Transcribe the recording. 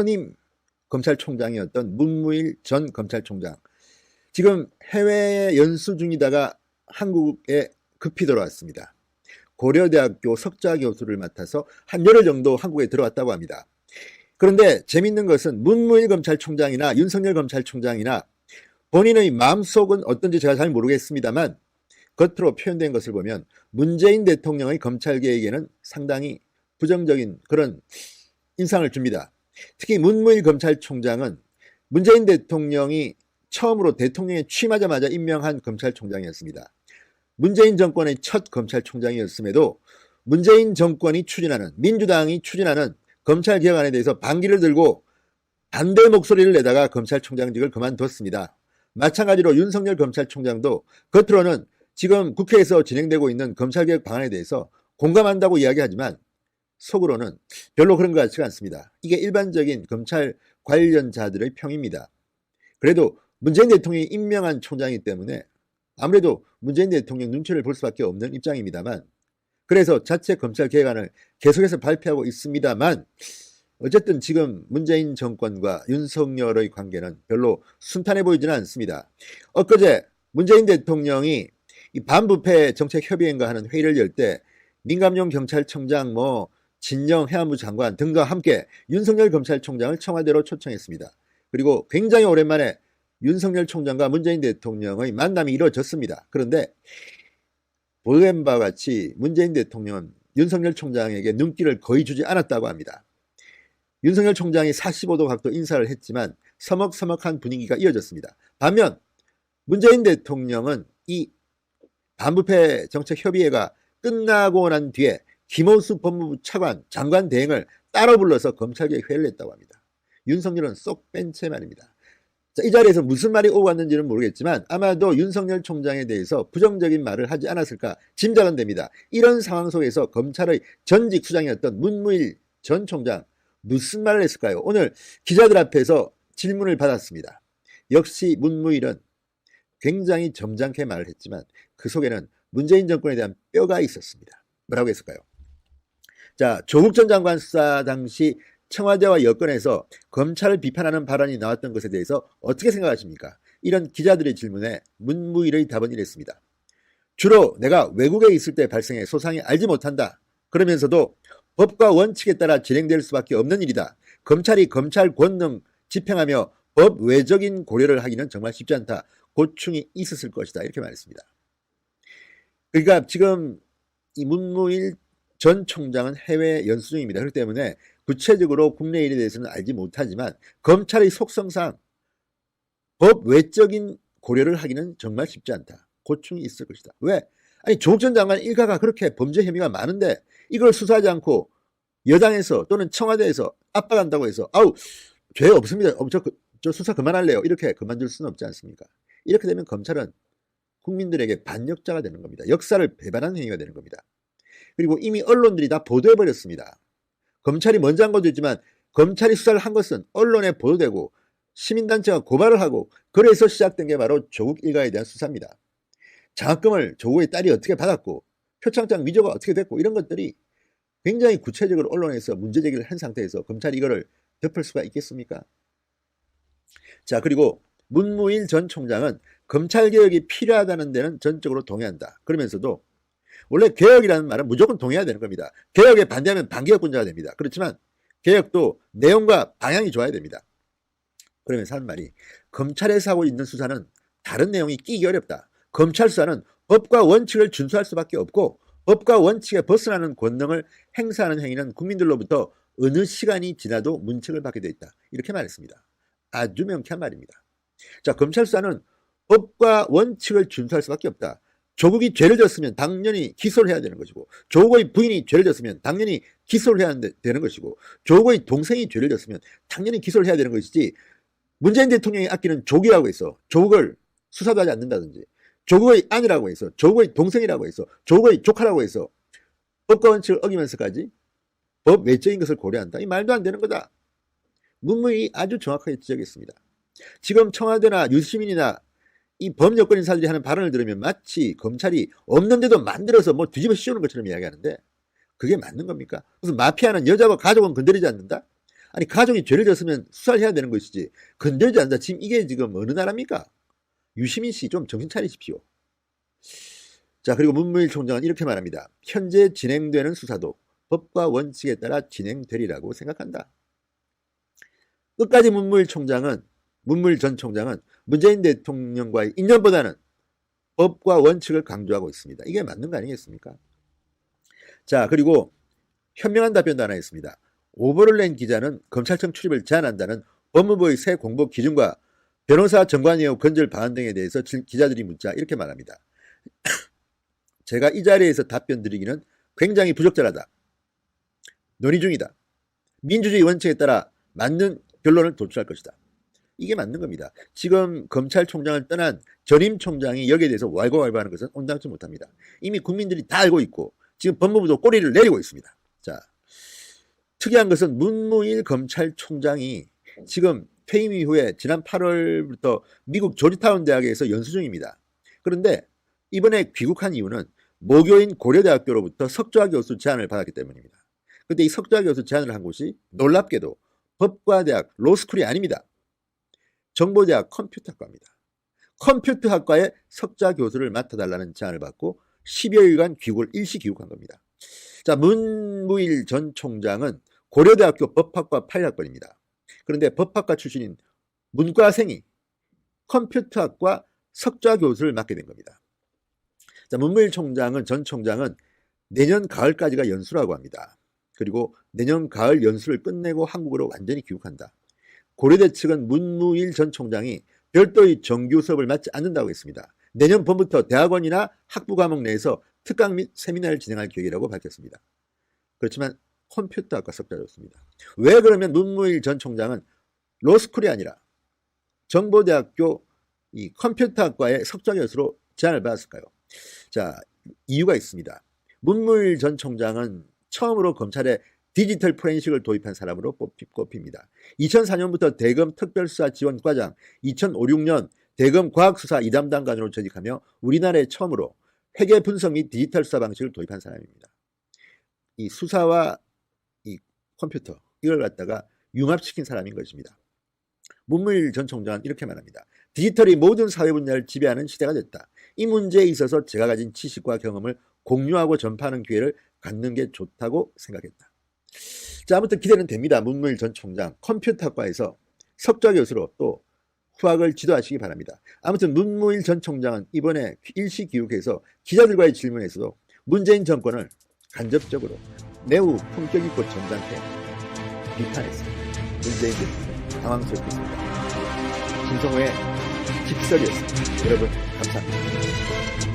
선임 검찰총장이었던 문무일 전 검찰총장. 지금 해외 연수 중이다가 한국에 급히 들어왔습니다. 고려대학교 석좌 교수를 맡아서 한 열흘 정도 한국에 들어왔다고 합니다. 그런데 재밌는 것은 문무일 검찰총장이나 윤석열 검찰총장이나 본인의 마음속은 어떤지 제가 잘 모르겠습니다만 겉으로 표현된 것을 보면 문재인 대통령의 검찰개혁에는 상당히 부정적인 그런 인상을 줍니다. 특히 문무일 검찰총장은 문재인 대통령이 처음으로 대통령에 취임하자마자 임명한 검찰총장이었습니다. 문재인 정권의 첫 검찰총장이었음에도 문재인 정권이 추진하는, 민주당이 추진하는 검찰개혁안에 대해서 반기를 들고 반대 목소리를 내다가 검찰총장직을 그만뒀습니다. 마찬가지로 윤석열 검찰총장도 겉으로는 지금 국회에서 진행되고 있는 검찰개혁 방안에 대해서 공감한다고 이야기하지만 속으로는 별로 그런 것 같지가 않습니다. 이게 일반적인 검찰 관련자들의 평입니다. 그래도 문재인 대통령이 임명한 총장이기 때문에 아무래도 문재인 대통령 눈치를 볼 수밖에 없는 입장입니다만, 그래서 자체 검찰개혁안을 계속해서 발표하고 있습니다만, 어쨌든 지금 문재인 정권과 윤석열의 관계는 별로 순탄해 보이지는 않습니다. 엊그제 문재인 대통령이 이 반부패 정책협의회인가 하는 회의를 열 때 민감용 경찰청장, 진영 해안부 장관 등과 함께 윤석열 검찰총장을 청와대로 초청했습니다. 그리고 굉장히 오랜만에 윤석열 총장과 문재인 대통령의 만남이 이루어졌습니다. 그런데 보도된 바와 같이 문재인 대통령은 윤석열 총장에게 눈길을 거의 주지 않았다고 합니다. 윤석열 총장이 45도 각도 인사를 했지만 서먹서먹한 분위기가 이어졌습니다. 반면 문재인 대통령은 이 반부패 정책협의회가 끝나고 난 뒤에 김호수 법무부 차관, 장관 대행을 따로 불러서 검찰개혁 회의를 했다고 합니다. 윤석열은 쏙 뺀 채 말입니다. 자, 이 자리에서 무슨 말이 오고 갔는지는 모르겠지만 아마도 윤석열 총장에 대해서 부정적인 말을 하지 않았을까 짐작은 됩니다. 이런 상황 속에서 검찰의 전직 수장이었던 문무일 전 총장 무슨 말을 했을까요? 오늘 기자들 앞에서 질문을 받았습니다. 역시 문무일은 굉장히 점잖게 말을 했지만 그 속에는 문재인 정권에 대한 뼈가 있었습니다. 뭐라고 했을까요? 자, 조국 전 장관 수사 당시 청와대와 여권에서 검찰을 비판하는 발언이 나왔던 것에 대해서 어떻게 생각하십니까? 이런 기자들의 질문에 문무일의 답은 이랬습니다. 주로 내가 외국에 있을 때 발생해 소상히 알지 못한다. 그러면서도 법과 원칙에 따라 진행될 수밖에 없는 일이다. 검찰이 검찰 권능 집행하며 법 외적인 고려를 하기는 정말 쉽지 않다. 고충이 있었을 것이다. 이렇게 말했습니다. 그러니까 지금 이 문무일 전 총장은 해외 연수 중입니다. 그렇기 때문에 구체적으로 국내 일에 대해서는 알지 못하지만 검찰의 속성상 법 외적인 고려를 하기는 정말 쉽지 않다. 고충이 있을 것이다. 왜? 아니 조국 전 장관 일가가 그렇게 범죄 혐의가 많은데 이걸 수사하지 않고 여당에서 또는 청와대에서 압박한다고 해서 죄 없습니다. 저 수사 그만할래요. 이렇게 그만둘 수는 없지 않습니까? 이렇게 되면 검찰은 국민들에게 반역자가 되는 겁니다. 역사를 배반하는 행위가 되는 겁니다. 그리고 이미 언론들이 다 보도해버렸습니다. 검찰이 먼저 한 것도 있지만 검찰이 수사를 한 것은 언론에 보도되고 시민단체가 고발을 하고 그래서 시작된 게 바로 조국 일가에 대한 수사입니다. 장학금을 조국의 딸이 어떻게 받았고 표창장 위조가 어떻게 됐고 이런 것들이 굉장히 구체적으로 언론에서 문제 제기를 한 상태에서 검찰이 이거를 덮을 수가 있겠습니까? 자, 그리고 문무일 전 총장은 검찰개혁이 필요하다는 데는 전적으로 동의한다. 그러면서도 원래 개혁이라는 말은 무조건 동의해야 되는 겁니다. 개혁에 반대하면 반개혁군자가 됩니다. 그렇지만 개혁도 내용과 방향이 좋아야 됩니다. 그러면서 한 말이 검찰에서 하고 있는 수사는 다른 내용이 끼기 어렵다. 검찰 수사는 법과 원칙을 준수할 수밖에 없고 법과 원칙에 벗어나는 권능을 행사하는 행위는 국민들로부터 어느 시간이 지나도 문책을 받게 되어 있다. 이렇게 말했습니다. 아주 명쾌한 말입니다. 자, 검찰 수사는 법과 원칙을 준수할 수밖에 없다. 조국이 죄를 졌으면 당연히 기소를 해야 되는 것이고 조국의 부인이 죄를 졌으면 당연히 기소를 해야 되는 것이고 조국의 동생이 죄를 졌으면 당연히 기소를 해야 되는 것이지 문재인 대통령이 아끼는 조국이라고 해서 조국을 수사도 하지 않는다든지 조국의 아내라고 해서 조국의 동생이라고 해서 조국의 조카라고 해서 법과 원칙을 어기면서까지 법 외적인 것을 고려한다. 이 말도 안 되는 거다. 문무일이 아주 정확하게 지적했습니다. 지금 청와대나 유시민이나 이 범여권 인사들이 하는 발언을 들으면 마치 검찰이 없는데도 만들어서 뒤집어 씌우는 것처럼 이야기하는데 그게 맞는 겁니까? 무슨 마피아는 여자와 가족은 건드리지 않는다? 아니 가족이 죄를 졌으면 수사를 해야 되는 것이지 건들지 않는다. 지금 이게 지금 어느 나라입니까? 유시민 씨 좀 정신 차리십시오. 자, 그리고 문무일 총장은 이렇게 말합니다. 현재 진행되는 수사도 법과 원칙에 따라 진행되리라고 생각한다. 끝까지 문무일 전 총장은 문재인 대통령과의 인연보다는 법과 원칙을 강조하고 있습니다. 이게 맞는 거 아니겠습니까? 자, 그리고 현명한 답변도 하나 있습니다. 오보를 낸 기자는 검찰청 출입을 제한한다는 법무부의 새 공보 기준과 변호사 정관예우 건절 방안 등에 대해서 기자들이 묻자 이렇게 말합니다. 제가 이 자리에서 답변 드리기는 굉장히 부적절하다. 논의 중이다. 민주주의 원칙에 따라 맞는 결론을 도출할 것이다. 이게 맞는 겁니다. 지금 검찰총장을 떠난 전임 총장이 여기에 대해서 왈가왈부하는 것은 온당치 못합니다. 이미 국민들이 다 알고 있고 지금 법무부도 꼬리를 내리고 있습니다. 자, 특이한 것은 문무일 검찰총장이 지금 퇴임 이후에 지난 8월부터 미국 조지타운 대학에서 연수 중입니다. 그런데 이번에 귀국한 이유는 모교인 고려대학교로부터 석좌 교수 제안을 받았기 때문입니다. 그런데 이 석좌 교수 제안을 한 곳이 놀랍게도 법과대학 로스쿨이 아닙니다. 정보대학 컴퓨터학과입니다. 컴퓨터학과에 석좌 교수를 맡아달라는 제안을 받고 10여일간 일시 귀국한 겁니다. 자, 문무일 전 총장은 고려대학교 법학과 8학번입니다. 그런데 법학과 출신인 문과생이 컴퓨터학과 석좌 교수를 맡게 된 겁니다. 자, 문무일 전 총장은 내년 가을까지가 연수라고 합니다. 그리고 내년 가을 연수를 끝내고 한국으로 완전히 귀국한다. 고려대 측은 문무일 전 총장이 별도의 정규 수업을 맡지 않는다고 했습니다. 내년 봄부터 대학원이나 학부 과목 내에서 특강 및 세미나를 진행할 계획이라고 밝혔습니다. 그렇지만 컴퓨터학과 석좌였습니다. 왜 그러면 문무일 전 총장은 로스쿨이 아니라 정보대학교 이 컴퓨터학과의 석좌 교수로 제안을 받았을까요? 자, 이유가 있습니다. 문무일 전 총장은 처음으로 검찰에 디지털 포렌식을 도입한 사람으로 꼽힙니다. 2004년부터 대검 특별수사지원과장, 2005-6년 대검 과학수사 2담당관으로 전직하며 우리나라에 처음으로 회계 분석 및 디지털 수사 방식을 도입한 사람입니다. 이 수사와 이 컴퓨터 이걸 갖다가 융합시킨 사람인 것입니다. 문무일 전 총장은 이렇게 말합니다. 디지털이 모든 사회 분야를 지배하는 시대가 됐다. 이 문제에 있어서 제가 가진 지식과 경험을 공유하고 전파하는 기회를 갖는 게 좋다고 생각했다. 자, 아무튼 기대는 됩니다. 문무일 전 총장 컴퓨터학과에서 석좌 교수로 또 후학을 지도하시기 바랍니다. 아무튼 문무일 전 총장은 이번에 일시 귀국해서 기자들과의 질문에서도 문재인 정권을 간접적으로 매우 품격 있고 점잖게 비판했습니다. 문재인 대통령 당황스럽겠습니다. 김성호의 직설이었습니다. 여러분 감사합니다.